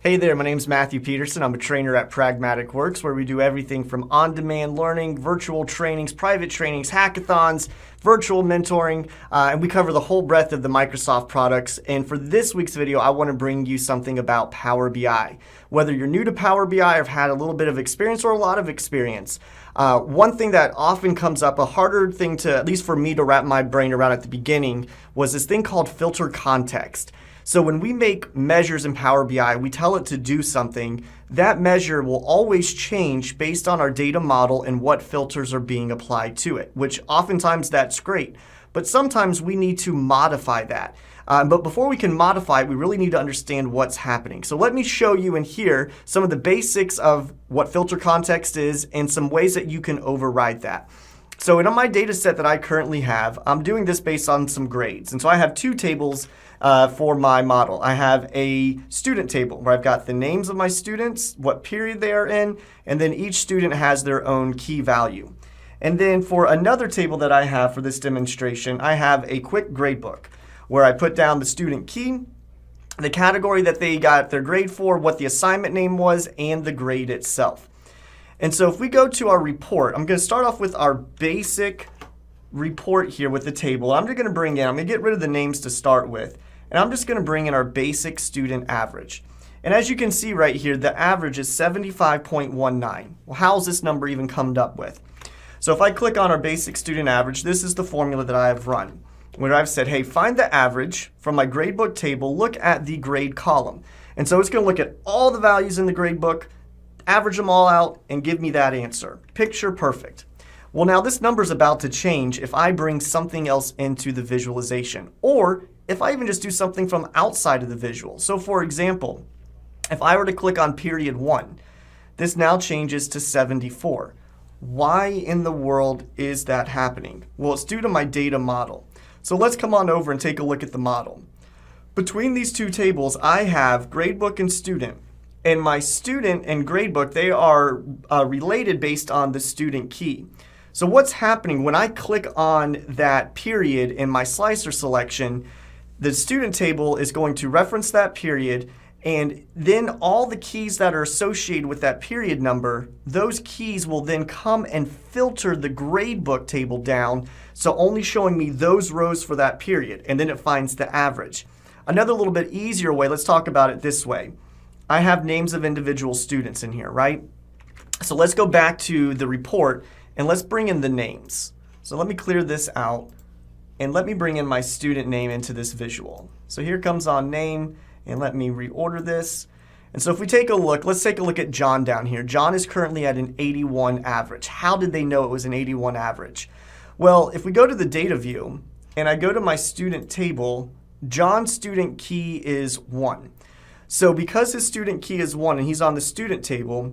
Hey there, my name's Matthew Peterson. I'm a trainer at Pragmatic, where we do everything from on-demand learning, virtual trainings, private trainings, hackathons, virtual mentoring, and we cover the whole breadth of the Microsoft products. And for this week's video, I want to bring you something about Power BI. Whether you're new to Power BI or have had a little bit of experience or a lot of experience, one thing that often comes up, a harder thing to, at least for me, to wrap my brain around at the beginning, was this thing called filter context. So when we make measures in Power BI, we tell it to do something. That measure will always change based on our data model and what filters are being applied to it, which oftentimes that's great. But sometimes we need to modify that. But before we can modify it, we really need to understand what's happening. So let me show you in here some of the basics of what filter context is and some ways that you can override that. So in my data set that I currently have, I'm doing this based on some grades. And so I have two tables for my model. I have a student table where I've got the names of my students, what period they are in, and then each student has their own key value. And then for another table that I have for this demonstration, I have a quick gradebook where I put down the student key, the category that they got their grade for, what the assignment name was, and the grade itself. And so if we go to our report, I'm going to start off with our basic report here with the table. I'm just going to I'm going to get rid of the names to start with, and I'm just going to bring in our basic student average. And as you can see right here, the average is 75.19. Well, how's this number even come up with? So if I click on our basic student average, this is the formula that I have run, where I've said, hey, find the average from my gradebook table, look at the grade column. And so it's going to look at all the values in the gradebook, average them all out, and give me that answer. Picture perfect. Well, now this number is about to change if I bring something else into the visualization, or if I even just do something from outside of the visual. So for example, if I were to click on period 1, this now changes to 74. Why in the world is that happening? Well, it's due to my data model. So let's come on over and take a look at the model. Between these two tables, I have gradebook and student. And my student and gradebook, they are related based on the student key. So what's happening when I click on that period in my slicer selection, the student table is going to reference that period, and then all the keys that are associated with that period number, those keys will then come and filter the gradebook table down, so only showing me those rows for that period, and then it finds the average. Another little bit easier way, let's talk about it this way. I have names of individual students in here, right? So let's go back to the report and let's bring in the names. So let me clear this out and let me bring in my student name into this visual. So here comes on name, and let me reorder this. And so if we take a look, let's take a look at John down here. John is currently at an 81 average. How did they know it was an 81 average? Well, if we go to the data view and I go to my student table, John's student key is 1. So because his student key is 1 and he's on the student table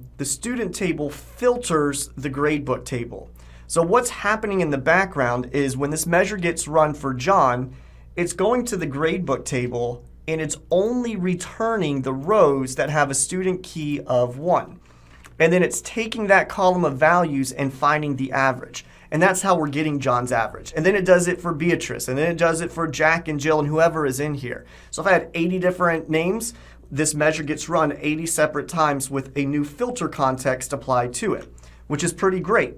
filters the gradebook table. So what's happening in the background is when this measure gets run for John, it's going to the gradebook table and it's only returning the rows that have a student key of 1. And then it's taking that column of values and finding the average. And that's how we're getting John's average. And then it does it for Beatrice, and then it does it for Jack and Jill and whoever is in here. So if I had 80 different names, this measure gets run 80 separate times with a new filter context applied to it, which is pretty great.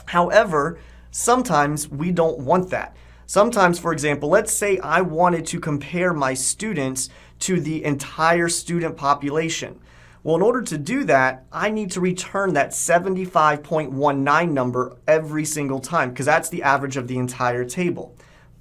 However, sometimes we don't want that. Sometimes, for example, let's say I wanted to compare my students to the entire student population. Well, in order to do that, I need to return that 75.19 number every single time because that's the average of the entire table.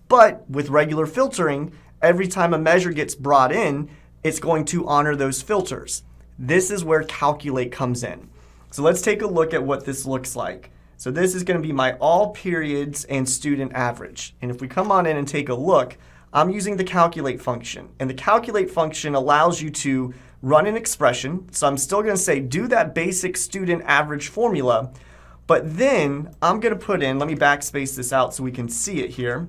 But with regular filtering, every time a measure gets brought in, it's going to honor those filters. This is where calculate comes in. So let's take a look at what this looks like. So this is going to be my all periods and student average. And if we come on in and take a look, I'm using the calculate function. And the calculate function allows you to run an expression. So I'm still going to say do that basic student average formula. But then I'm going to put in, let me backspace this out so we can see it here.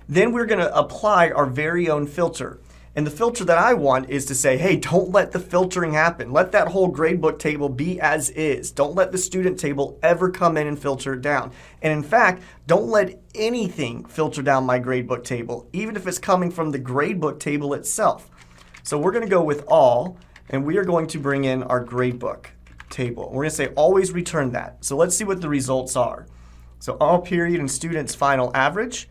Then we're going to apply our very own filter. And the filter that I want is to say, hey, don't let the filtering happen. Let that whole gradebook table be as is. Don't let the student table ever come in and filter it down. And in fact, don't let anything filter down my gradebook table, even if it's coming from the gradebook table itself. So we're going to go with all, and we are going to bring in our gradebook table. We're going to say always return that. So let's see what the results are. So all period and students final average,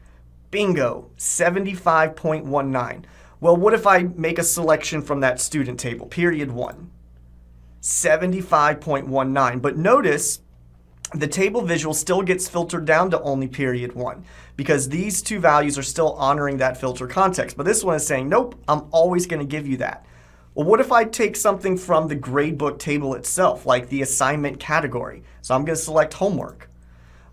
bingo, 75.19. Well, what if I make a selection from that student table, period 1? 75.19. But notice the table visual still gets filtered down to only period 1 because these two values are still honoring that filter context. But this one is saying, nope, I'm always going to give you that. Well, what if I take something from the gradebook table itself, like the assignment category? So I'm going to select homework.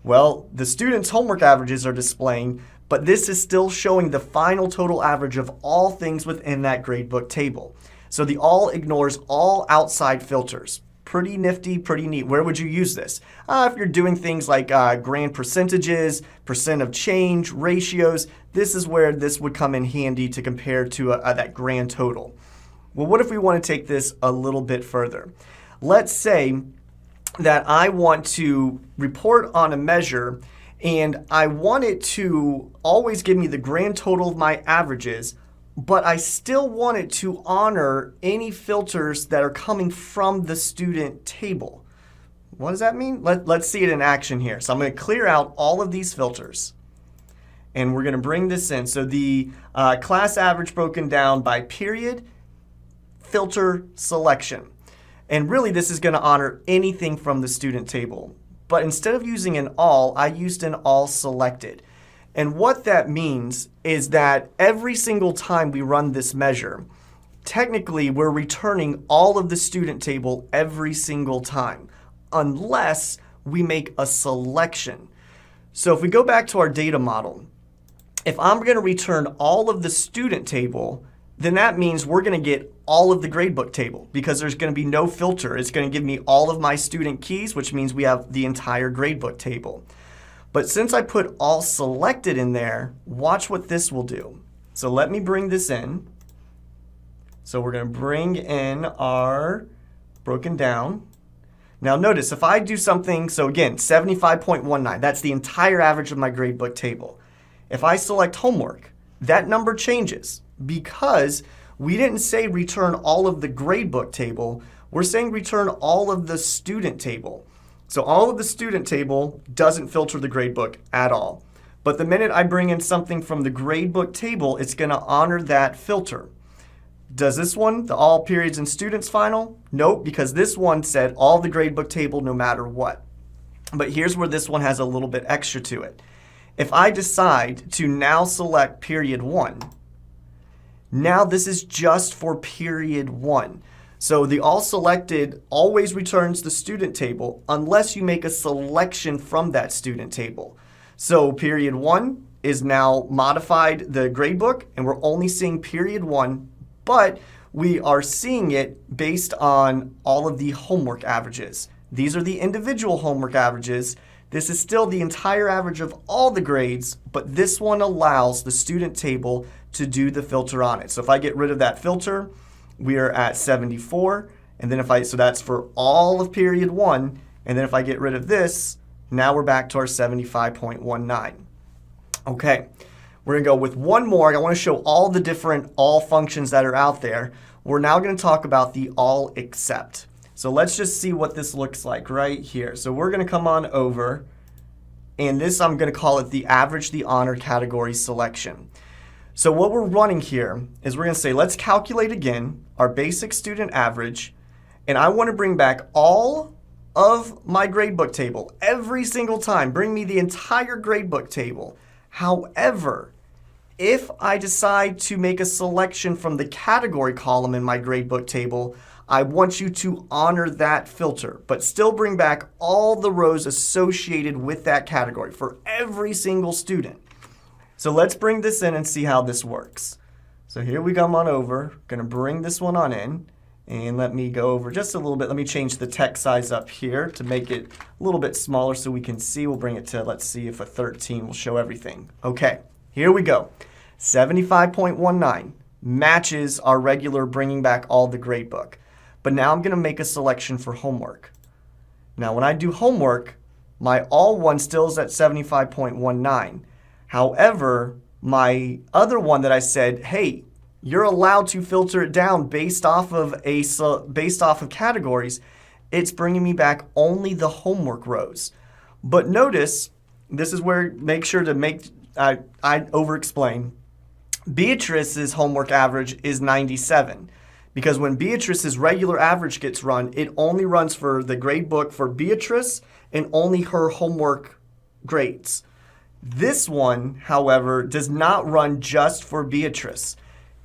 Well, the students' homework averages are displaying, but this is still showing the final total average of all things within that gradebook table. So the all ignores all outside filters. Pretty nifty, pretty neat. Where would you use this? If you're doing things like grand percentages, percent of change, ratios, this is where this would come in handy to compare to that grand total. Well, what if we want to take this a little bit further? Let's say that I want to report on a measure and I want it to always give me the grand total of my averages, but I still want it to honor any filters that are coming from the student table. What does that mean? Let's see it in action here. So I'm going to clear out all of these filters and we're going to bring this in. So the class average broken down by period, filter, selection. And really this is going to honor anything from the student table. But instead of using an all, I used an all selected. And what that means is that every single time we run this measure, technically we're returning all of the student table every single time, unless we make a selection. So if we go back to our data model, if I'm going to return all of the student table, then that means we're going to get all of the gradebook table because there's going to be no filter. It's going to give me all of my student keys, which means we have the entire gradebook table. But since I put all selected in there, watch what this will do. So let me bring this in. So we're going to bring in our broken down. Now notice if I do something, so again, 75.19, that's the entire average of my gradebook table. If I select homework, that number changes because we didn't say return all of the gradebook table. We're saying return all of the student table. So all of the student table doesn't filter the gradebook at all. But the minute I bring in something from the gradebook table, it's going to honor that filter. Does this one, the all periods and students final? Nope, because this one said all the gradebook table no matter what. But here's where this one has a little bit extra to it. If I decide to now select period 1, now this is just for period 1. So the all selected always returns the student table unless you make a selection from that student table. So period 1 is now modified the gradebook and we're only seeing period 1, but we are seeing it based on all of the homework averages. These are the individual homework averages. This is still the entire average of all the grades, but this one allows the student table to do the filter on it. So if I get rid of that filter, we are at 74, and then so that's for all of period 1, and then if I get rid of this, now we're back to our 75.19. Okay, we're going to go with one more. I want to show all the different all functions that are out there. We're now going to talk about the all except. So let's just see what this looks like right here. So we're going to come on over, and this I'm going to call it the average, the honor category selection. So what we're running here is we're going to say, let's calculate again our basic student average, and I want to bring back all of my gradebook table every single time. Bring me the entire gradebook table. However, if I decide to make a selection from the category column in my gradebook table, I want you to honor that filter, but still bring back all the rows associated with that category for every single student. So let's bring this in and see how this works. So here we come on over, going to bring this one on in, and let me go over just a little bit. Let me change the text size up here to make it a little bit smaller so we can see. We'll bring it to, let's see if a 13 will show everything. Okay, here we go. 75.19 matches our regular bringing back all the gradebook. But now I'm going to make a selection for homework. Now when I do homework, my all one still is at 75.19. However, my other one that I said, hey, you're allowed to filter it down based off of categories. It's bringing me back only the homework rows. But notice, this is where make sure to make, I over-explain. Beatrice's homework average is 97 because when Beatrice's regular average gets run, it only runs for the grade book for Beatrice and only her homework grades. This one, however, does not run just for Beatrice.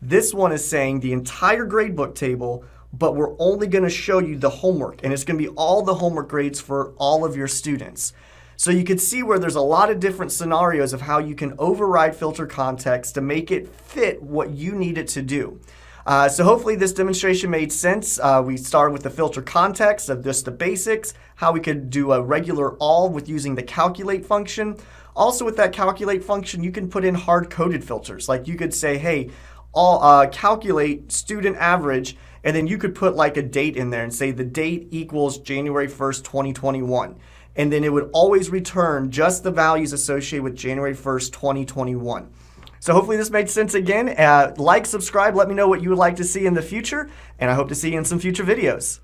This one is saying the entire gradebook table, but we're only going to show you the homework, and it's going to be all the homework grades for all of your students. So you can see where there's a lot of different scenarios of how you can override filter context to make it fit what you need it to do. So hopefully this demonstration made sense. We started with the filter context of just the basics, how we could do a regular all with using the calculate function. Also with that calculate function, you can put in hard-coded filters. Like you could say, hey, calculate student average, and then you could put like a date in there and say the date equals January 1st, 2021. And then it would always return just the values associated with January 1st, 2021. So hopefully this made sense again. Like, subscribe, let me know what you would like to see in the future, and I hope to see you in some future videos.